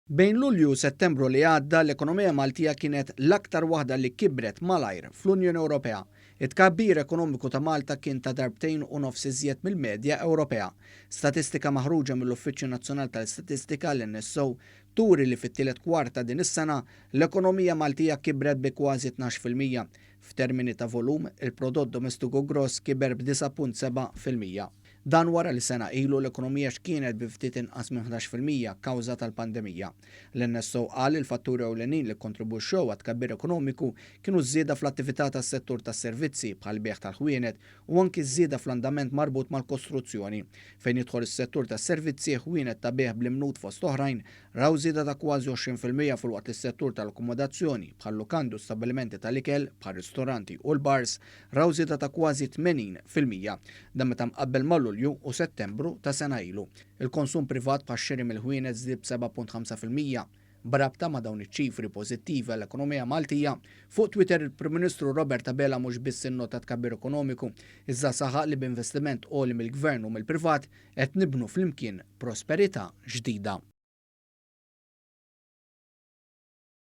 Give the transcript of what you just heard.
Bejn Lulju u Settembru li għadda l-ekonomija Maltija kienet l-aktar waħda li kibret malajr fl-Unjoni Ewropea. It-tkabbir ekonomiku ta' Malta kien ta' darbtejn u nofs iżjed mill-medja Ewropea. Statistika maħruġa mill-Uffiċċju Nazzjonali tal-Istatistika l-NSO turi li fit-tielet kwarta din is-sena l-ekonomija Maltija kibret bi kważi 12%. F'termini ta' volum, il-prodott domestiku gross kiber b'9.7%. Dan wara li sena ilu l-ekonomija x'kienet bi ftit inqas minn 11% kawża tal-pandemija. L-NSO qal il-fatturi ewlenin li kontribwixxew għat-tkabbir ekonomiku kienu żieda fl-attività tas-settur tas-servizzi bħal beħ tal-ħwienet u anki żieda fl-andament marbut mal-kostruzzjoni. Fejn jidħol is-settur tas-servizzi ħwienet ta' beħ bl-imnut fost oħrajn raw żieda ta' kważi 20% filwaqt is-settur tal-akkomodazzjoni bħal lukandu stabbilimenti tal-ikel bħal ristoranti u l-bars raw żieda ta' kważi 80%. Dan meta mqabbel mal Lulju u Settembru ta' sena ilu. Il-konsum privat bħax-xiri mill-ħwienet żdied b'7.5%. Brabta ma' dawn iċ-ċifri pożittivi għall-ekonomija Maltija, fuq Twitter il-Prim Ministru Robert Abela mhux biss innota tkabbir ekonomiku, iżda saħaq li b'investiment għoli mill-Gvern u mill-privat qed nibnu flimkien prosperità ġdida.